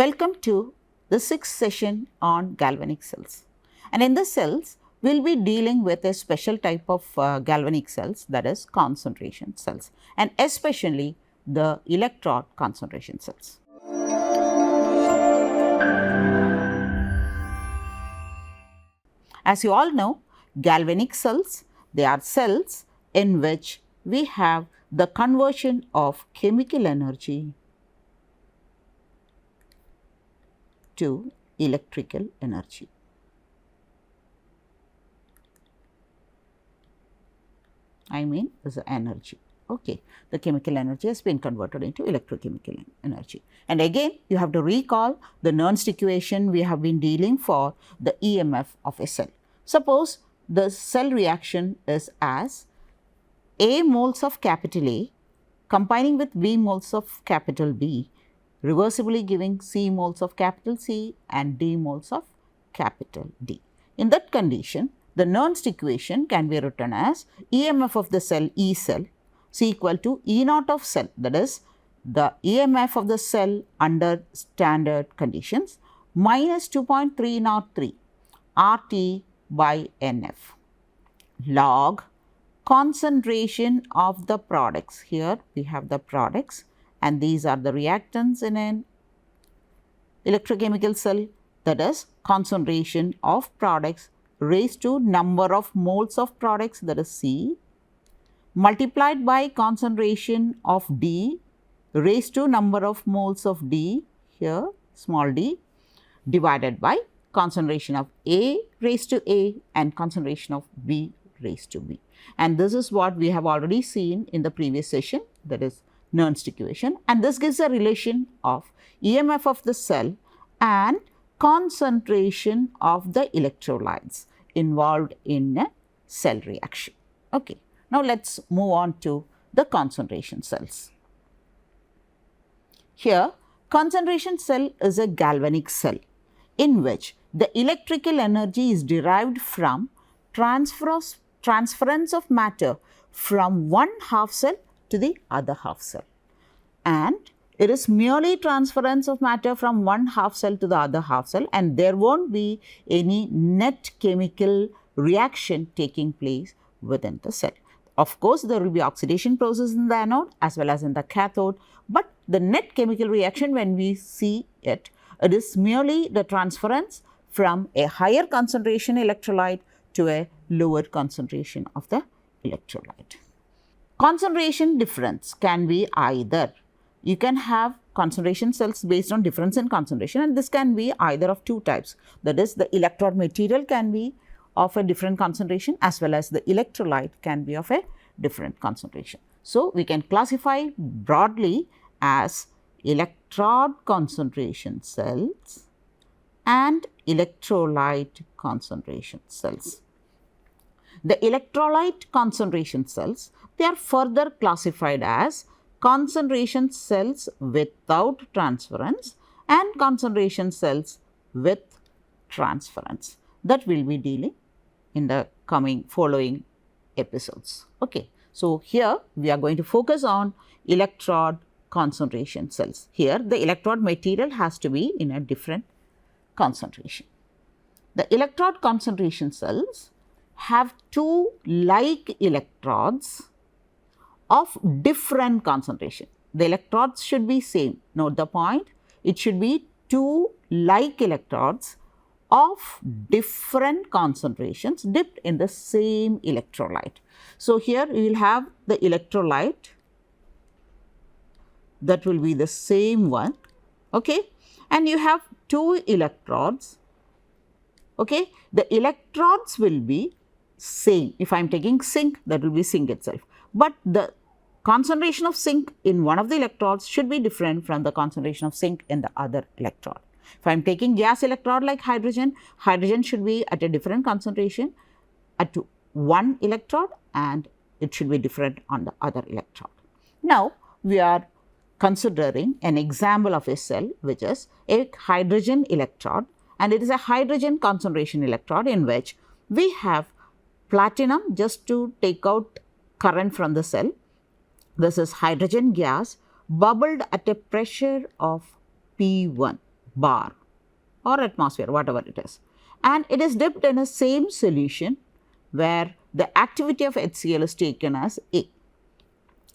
Welcome to the 6th session on galvanic cells. And in the cells, we will be dealing with a special type of galvanic cells, that is concentration cells, and especially the electrode concentration cells. As you all know, galvanic cells, they are cells in which we have the conversion of chemical energy to electrical energy. I mean, is the energy. Okay, the chemical energy has been converted into electrochemical energy. And again, you have to recall the Nernst equation we have been dealing for the EMF of a cell. Suppose the cell reaction is as A moles of capital A combining with B moles of capital B, reversibly giving C moles of capital C and D moles of capital D. In that condition, the Nernst equation can be written as EMF of the cell E cell is equal to E naught of cell, that is the EMF of the cell under standard conditions, minus 2.303 RT by NF log concentration of the products. Here we have the products and these are the reactants in an electrochemical cell, that is concentration of products raised to number of moles of products, that is C, multiplied by concentration of D raised to number of moles of D, here small d, divided by concentration of A raised to A and concentration of B raised to B. And this is what we have already seen in the previous session, that is Nernst equation, and this gives a relation of EMF of the cell and concentration of the electrolytes involved in a cell reaction. Okay. Now, let us move on to the concentration cells. Here, concentration cell is a galvanic cell in which the electrical energy is derived from transference of matter from one half cell to the other half cell, and it is merely transference of matter from one half cell to the other half cell, and there won't be any net chemical reaction taking place within the cell. Of course, there will be oxidation process in the anode as well as in the cathode, but the net chemical reaction, when we see it, it is merely the transference from a higher concentration electrolyte to a lower concentration of the electrolyte. Concentration difference can be either, you can have concentration cells based on difference in concentration, and this can be either of two types, that is the electrode material can be of a different concentration as well as the electrolyte can be of a different concentration. So, we can classify broadly as electrode concentration cells and electrolyte concentration cells. The electrolyte concentration cells, they are further classified as concentration cells without transference and concentration cells with transference, that we will be dealing in the following episodes. Okay. So, here we are going to focus on electrode concentration cells. Here the electrode material has to be in a different concentration. The electrode concentration cells have two like electrodes of different concentration. The electrodes should be same. Note the point, it should be two like electrodes of different concentrations dipped in the same electrolyte. So, here we will have the electrolyte that will be the same one, okay, and you have two electrodes, okay. The electrodes will be same. If I am taking zinc, that will be zinc itself, but the concentration of zinc in one of the electrodes should be different from the concentration of zinc in the other electrode. If I am taking gas electrode like hydrogen, hydrogen should be at a different concentration at one electrode and it should be different on the other electrode. Now, we are considering an example of a cell which is a hydrogen electrode, and it is a hydrogen concentration electrode in which we have platinum just to take out current from the cell. This is hydrogen gas bubbled at a pressure of P1. bar or atmosphere, whatever it is, and it is dipped in a same solution where the activity of HCl is taken as A.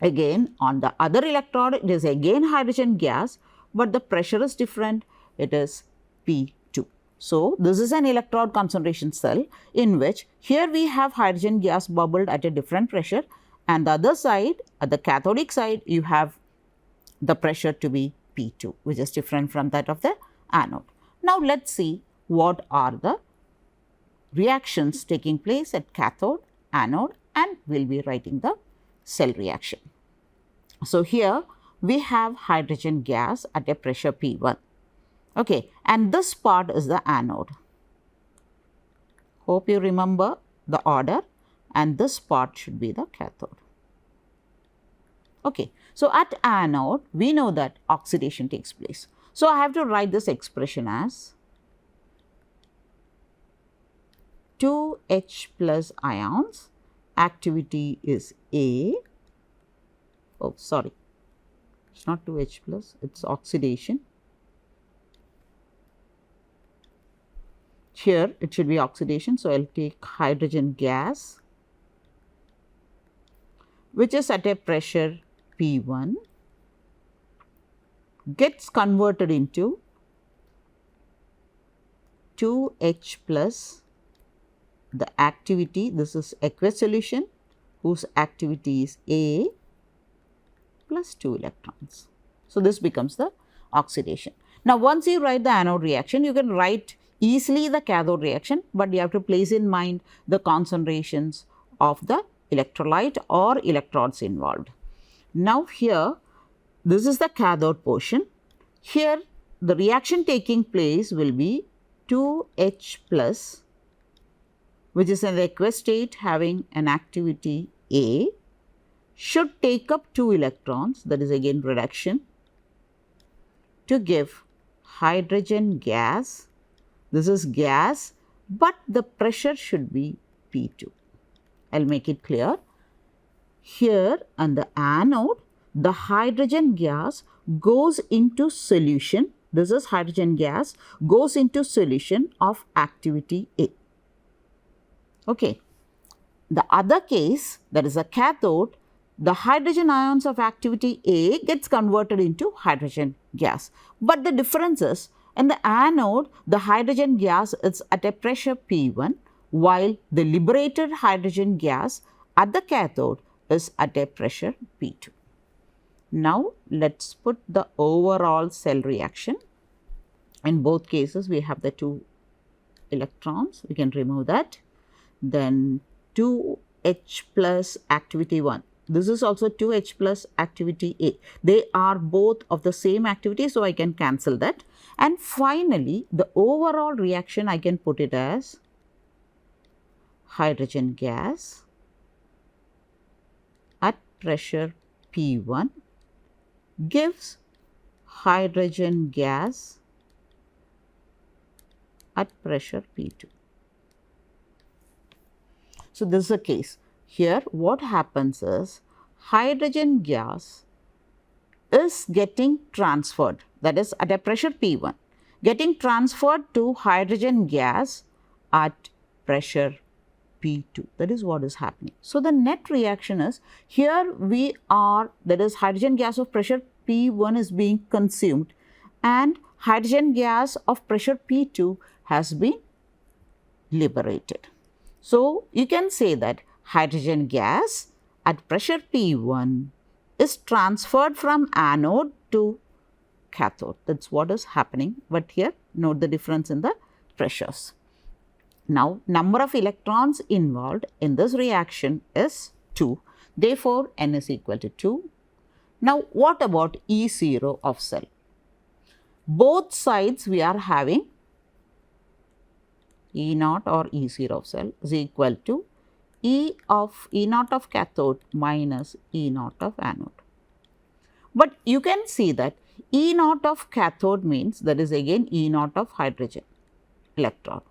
Again, on the other electrode, it is again hydrogen gas, but the pressure is different, it is P2. So, this is an electrode concentration cell in which here we have hydrogen gas bubbled at a different pressure, and the other side, at the cathodic side, you have the pressure to be P2, which is different from that of the anode. Now, let us see what are the reactions taking place at cathode, anode, and we will be writing the cell reaction. So, here we have hydrogen gas at a pressure P1, okay, and this part is the anode. Hope you remember the order, and this part should be the cathode. Okay. So, at anode, we know that oxidation takes place. So, I have to write this expression as 2H plus ions, activity is A, oh sorry, it is not 2H plus, it is oxidation. Here it should be oxidation, so I will take hydrogen gas which is at a pressure P1, gets converted into 2H plus the activity, this is aqueous solution whose activity is A plus 2 electrons. So, this becomes the oxidation. Now, once you write the anode reaction, you can write easily the cathode reaction, but you have to place in mind the concentrations of the electrolyte or electrodes involved. Now, here this is the cathode portion. Here the reaction taking place will be 2H plus, which is in the aqueous state having an activity A, should take up 2 electrons, that is again reduction, to give hydrogen gas. This is gas, but the pressure should be P2. I will make it clear. Here on the anode, the hydrogen gas goes into solution. This is hydrogen gas goes into solution of activity A. Okay. The other case, that is a cathode, the hydrogen ions of activity A gets converted into hydrogen gas. But the difference is, in the anode, the hydrogen gas is at a pressure P1, while the liberated hydrogen gas at the cathode is at a pressure P2. Now, let us put the overall cell reaction. In both cases, we have the 2 electrons, we can remove that. Then 2H plus activity 1. This is also 2H plus activity A. They are both of the same activity, so I can cancel that. And finally, the overall reaction I can put it as hydrogen gas at pressure P1 gives hydrogen gas at pressure P2. So, this is a case. Here what happens is hydrogen gas is getting transferred, that is at a pressure P1, getting transferred to hydrogen gas at pressure P2. That is what is happening. So, the net reaction is, here we are, that is hydrogen gas of pressure P1 is being consumed and hydrogen gas of pressure P2 has been liberated. So, you can say that hydrogen gas at pressure P1 is transferred from anode to cathode. That is what is happening, but here note the difference in the pressures. Now, number of electrons involved in this reaction is 2. Therefore, N is equal to 2. Now, what about E0 of cell? Both sides we are having E0 or E0 of cell is equal to E0 of cathode minus E0 of anode. But you can see that E0 of cathode means that is again E0 of hydrogen electron.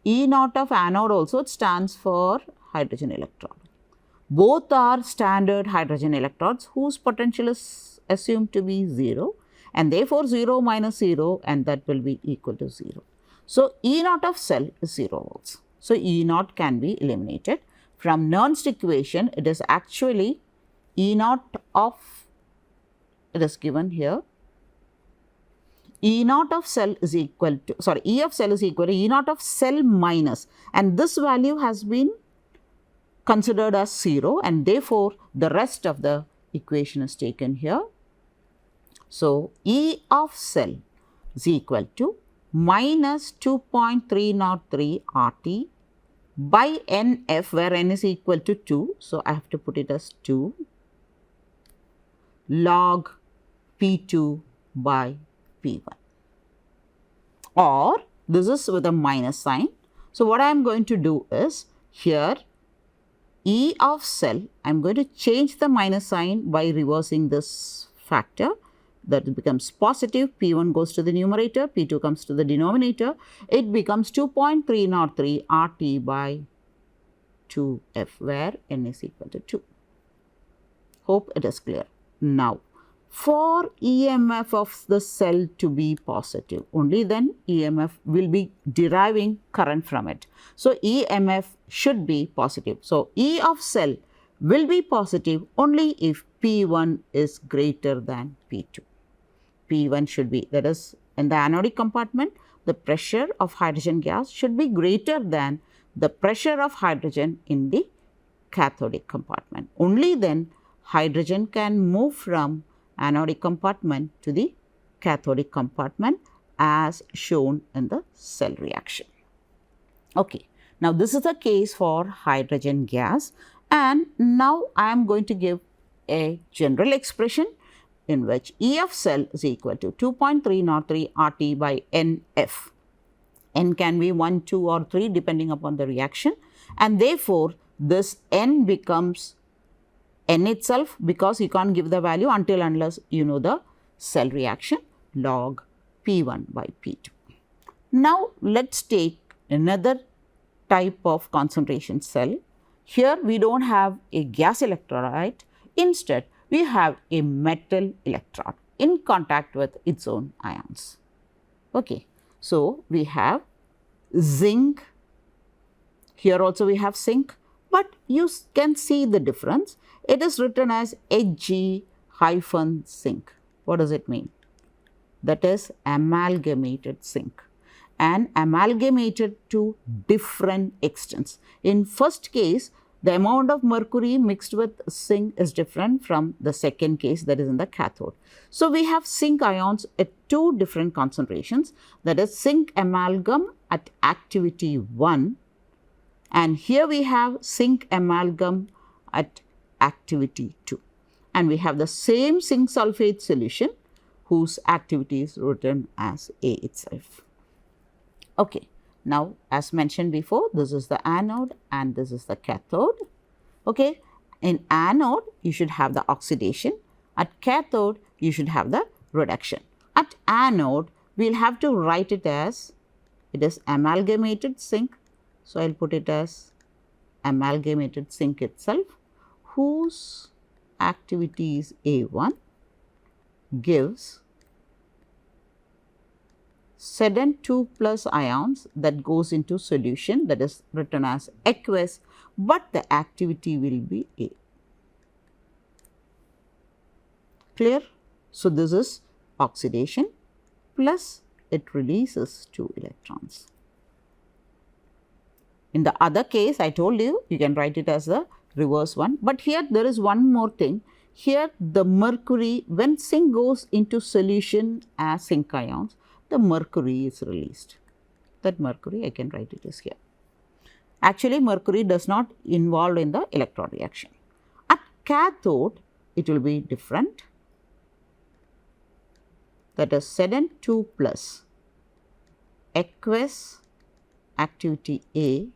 E0 of anode also stands for hydrogen electron. Both are standard hydrogen electrodes whose potential is assumed to be 0, and therefore 0 minus 0, and that will be equal to 0. So, E naught of cell is 0 volts. So, E naught can be eliminated. From Nernst equation, it is actually E naught of, it is given here, E naught of cell is equal to, sorry, E of cell is equal to E naught of cell minus, and this value has been considered as 0, and therefore, the rest of the equation is taken here. So, E of cell is equal to minus 2.303 RT by NF, where N is equal to 2. So, I have to put it as 2 log P2 by P1, or this is with a minus sign. So, what I am going to do is here E of cell, I am going to change the minus sign by reversing this factor. That becomes positive, P1 goes to the numerator, P2 comes to the denominator. It becomes 2.303 RT by 2F, where N is equal to 2. Hope it is clear. Now, for EMF of the cell to be positive, only then EMF will be deriving current from it. So, EMF should be positive. So, E of cell will be positive only if P1 is greater than P2. P1 should be, that is, in the anodic compartment, the pressure of hydrogen gas should be greater than the pressure of hydrogen in the cathodic compartment. Only then hydrogen can move from anodic compartment to the cathodic compartment as shown in the cell reaction. Okay. Now, this is the case for hydrogen gas, and now I am going to give a general expression in which E of cell is equal to 2.303 RT by NF. N can be 1, 2 or 3 depending upon the reaction, and therefore, this N becomes N itself, because you can't give the value until unless you know the cell reaction, log P1 by P2. Now, let us take another type of concentration cell. Here we do not have a gas electrolyte, instead we have a metal electrode in contact with its own ions. Okay. So, we have zinc, here also we have zinc, but you can see the difference. It is written as Hg-zinc. What does it mean? That is amalgamated zinc, and amalgamated to different extents. In first case, the amount of mercury mixed with zinc is different from the second case, that is in the cathode. So, we have zinc ions at 2 different concentrations, that is zinc amalgam at activity 1, and here we have zinc amalgam at activity 2, and we have the same zinc sulphate solution whose activity is written as A itself. Okay. Now, as mentioned before, this is the anode and this is the cathode. Okay. In anode, you should have the oxidation. At cathode, you should have the reduction. At anode, we will have to write it as, it is amalgamated zinc. So, I will put it as amalgamated zinc itself, whose activity is A1, gives Zn2 plus ions that goes into solution, that is written as aqueous, but the activity will be A. Clear? So, this is oxidation plus it releases 2 electrons. In the other case, I told you, you can write it as the reverse one, but here there is one more thing. Here the mercury, when zinc goes into solution as zinc ions, the mercury is released. That mercury, I can write it as here. Actually, mercury does not involve in the electrode reaction. At cathode, it will be different. That is Zn2 plus aqueous activity A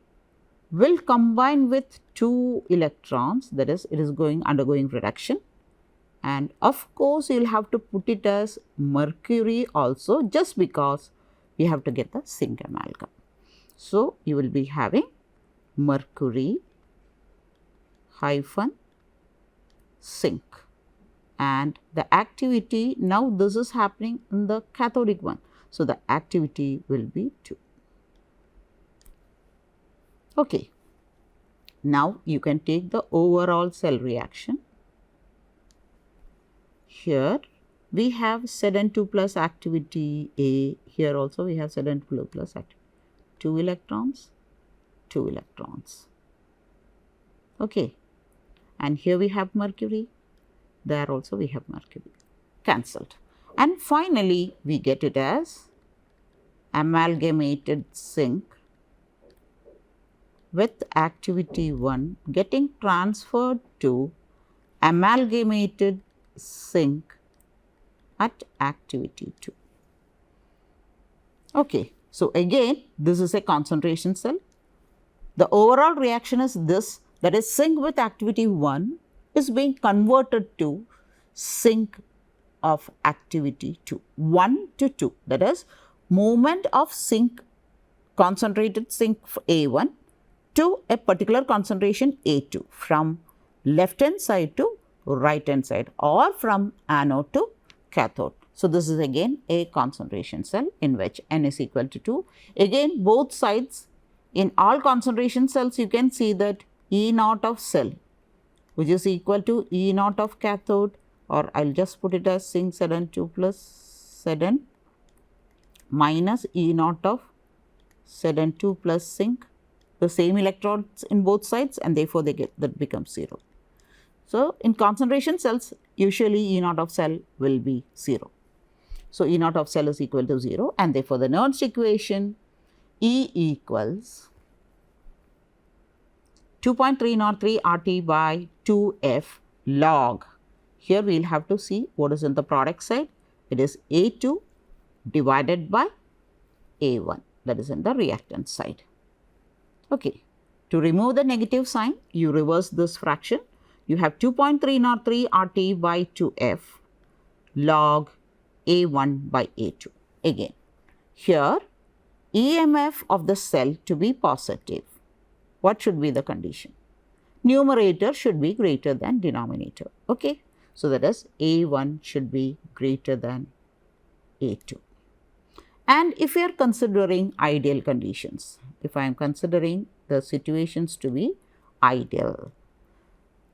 will combine with 2 electrons, that is, it is undergoing reduction. And of course, you will have to put it as mercury also, just because we have to get the zinc amalgam. So, you will be having mercury hyphen zinc, and the activity, now this is happening in the cathodic one. So, the activity will be 2. Okay. Now, you can take the overall cell reaction. Here we have Zn2 plus activity A, here also we have Zn2 plus activity, 2 electrons, 2 electrons. Okay. And here we have mercury, there also we have mercury, cancelled. And finally, we get it as amalgamated zinc with activity 1 getting transferred to amalgamated zinc at activity 2. Okay. So, again this is a concentration cell. The overall reaction is this, that is zinc with activity 1 is being converted to zinc of activity 2, 1 to 2, that is movement of zinc, concentrated zinc A1 to a particular concentration A2 from left hand side to right hand side or from anode to cathode. So, this is again a concentration cell in which N is equal to 2. Again both sides, in all concentration cells you can see that E naught of cell which is equal to E naught of cathode, or I will just put it as zinc Zn2 plus Zn minus E naught of Zn2 plus zinc, the same electrodes in both sides, and therefore they get that becomes 0. So, in concentration cells usually E naught of cell will be 0. So, E naught of cell is equal to 0, and therefore the Nernst equation E equals 2.303 RT by 2F log. Here we will have to see what is in the product side. It is A2 divided by A1, that is in the reactant side. Okay. To remove the negative sign, you reverse this fraction. You have 2.303 RT by 2F log A1 by A2. Again, here EMF of the cell to be positive. What should be the condition? Numerator should be greater than denominator. Okay. So, that is A1 should be greater than A2. And if we are considering ideal conditions, if I am considering the situations to be ideal,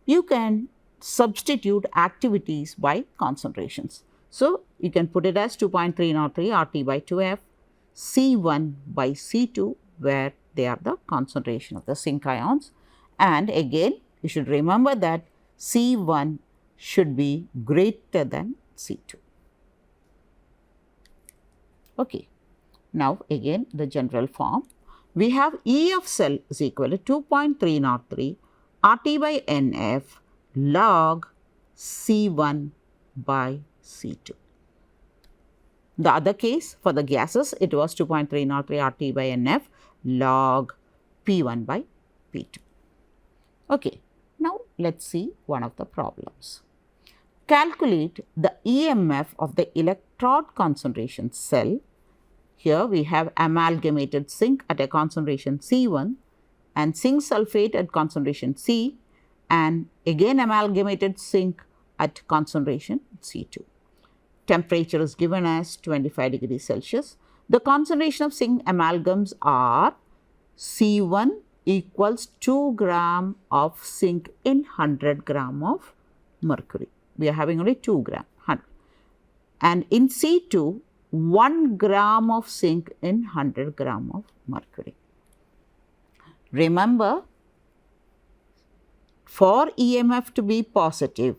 you can substitute activities by concentrations. So, you can put it as 2.303 RT by 2F C1 by C2, where they are the concentration of the zinc ions, and again you should remember that C1 should be greater than C2. Okay. Now, again the general form, we have E of cell is equal to 2.303 RT by NF log C1 by C2. The other case for the gases, it was 2.303 RT by NF log P1 by P2. Okay. Now, let us see one of the problems. Calculate the EMF of the electrode concentration cell. Here we have amalgamated zinc at a concentration C1 and zinc sulfate at concentration C, and again amalgamated zinc at concentration C2. Temperature is given as 25 degrees Celsius. The concentration of zinc amalgams are C1 equals 2 gram of zinc in 100 gram of mercury. We are having only 2 gram, 100. And in C2, 1 gram of zinc in 100 gram of mercury. Remember, for EMF to be positive,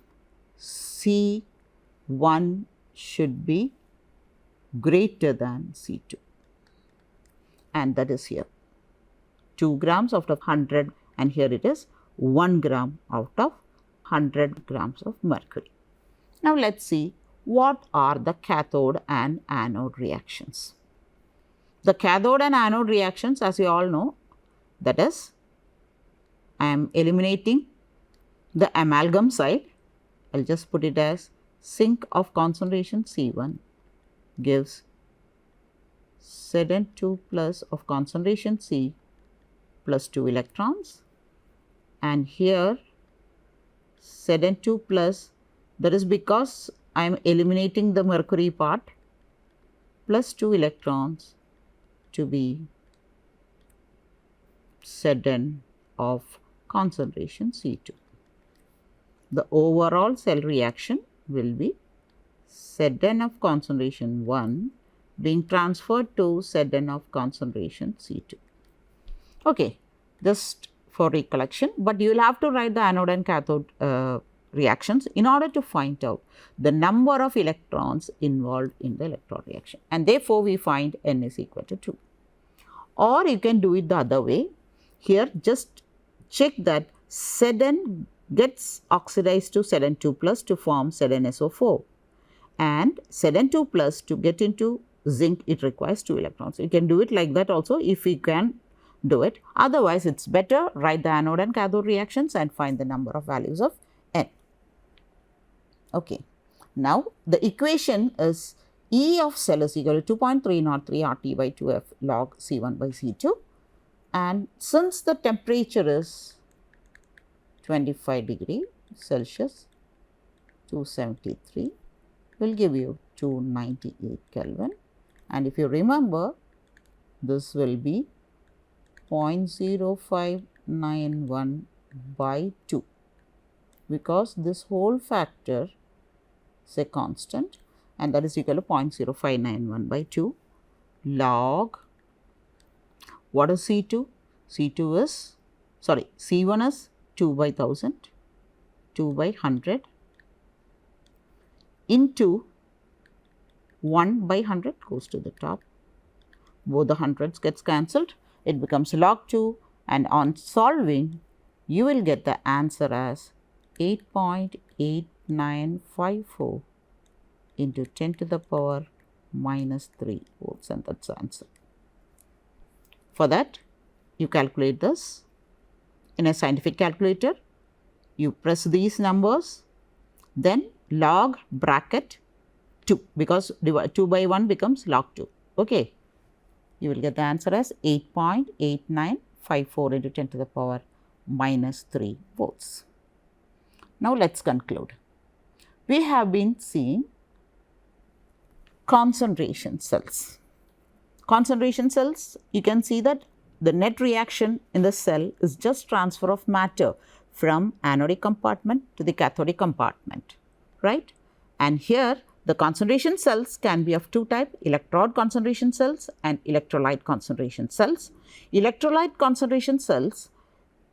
C1 should be greater than C2, and that is here 2 grams out of 100, and here it is 1 gram out of 100 grams of mercury. Now, let us see what are the cathode and anode reactions. The cathode and anode reactions, as you all know, that is, I am eliminating the amalgam side. I will just put it as zinc of concentration C1 gives Zn2 plus of concentration C plus 2 electrons, and here Zn2 plus That is because I am eliminating the mercury part, plus 2 electrons to be Zn of concentration C2. The overall cell reaction will be Zn of concentration 1 being transferred to Zn of concentration C2. Okay, just for recollection, but you will have to write the anode and cathode reactions in order to find out the number of electrons involved in the electron reaction, and therefore we find N is equal to 2. Or you can do it the other way. Here just check that Zn gets oxidized to Zn2 plus to form ZnSO4, and Zn2 plus to get into zinc it requires 2 electrons. You can do it like that also if we can do it. Otherwise, it is better write the anode and cathode reactions and find the number of values of N. Okay. Now, the equation is E of cell is equal to 2.303 RT by 2F log C1 by C2, and since the temperature is 25 degree Celsius, 273 will give you 298 Kelvin, and if you remember this will be 0.0591 by 2, because this whole factor is a constant, and that is equal to 0.0591 by 2 log, what is C2? C2 is, sorry, C1 is 2 by 1000, 2 by 100 into 1 by 100 goes to the top, both the hundreds gets cancelled, it becomes log 2, and on solving you will get the answer as 8.8954 into 10 to the power minus 3 volts, and that is the answer. For that, you calculate this in a scientific calculator, you press these numbers, then log bracket 2, because 2 by 1 becomes log 2. Okay. You will get the answer as 8.8954 into 10 to the power minus 3 volts. Now, let us conclude. We have been seeing concentration cells. Concentration cells, you can see that the net reaction in the cell is just transfer of matter from anodic compartment to the cathodic compartment, right? And here the concentration cells can be of two types, electrode concentration cells and electrolyte concentration cells. Electrolyte concentration cells,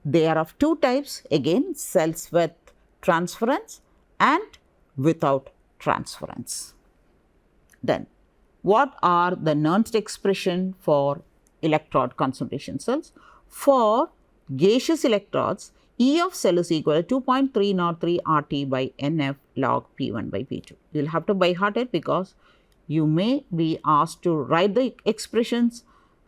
they are of two types, again cells with transference and without transference. Then, what are the Nernst expression for electrode concentration cells? For gaseous electrodes, E of cell is equal to 2.303 RT by NF log P1 by P2. You will have to by heart it, because you may be asked to write the expressions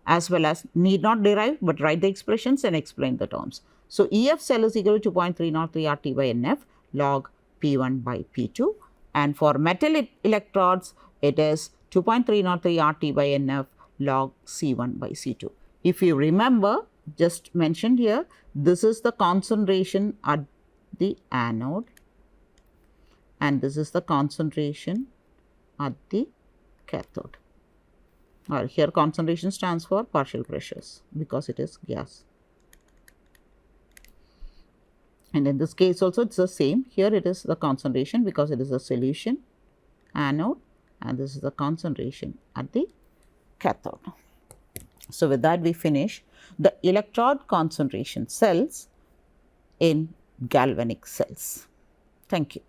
as well as need not derive, but write the expressions and explain the terms. So, E of cell is equal to 2.303 RT by NF log P1 by P2, and for metal electrodes it is 2.303 RT by NF log C1 by C2. If you remember, just mentioned here, this is the concentration at the anode and this is the concentration at the cathode. Or here concentration stands for partial pressures because it is gas. And in this case also it is the same. Here it is the concentration because it is a solution anode, and this is the concentration at the cathode. So, with that we finish the electrode concentration cells in galvanic cells. Thank you.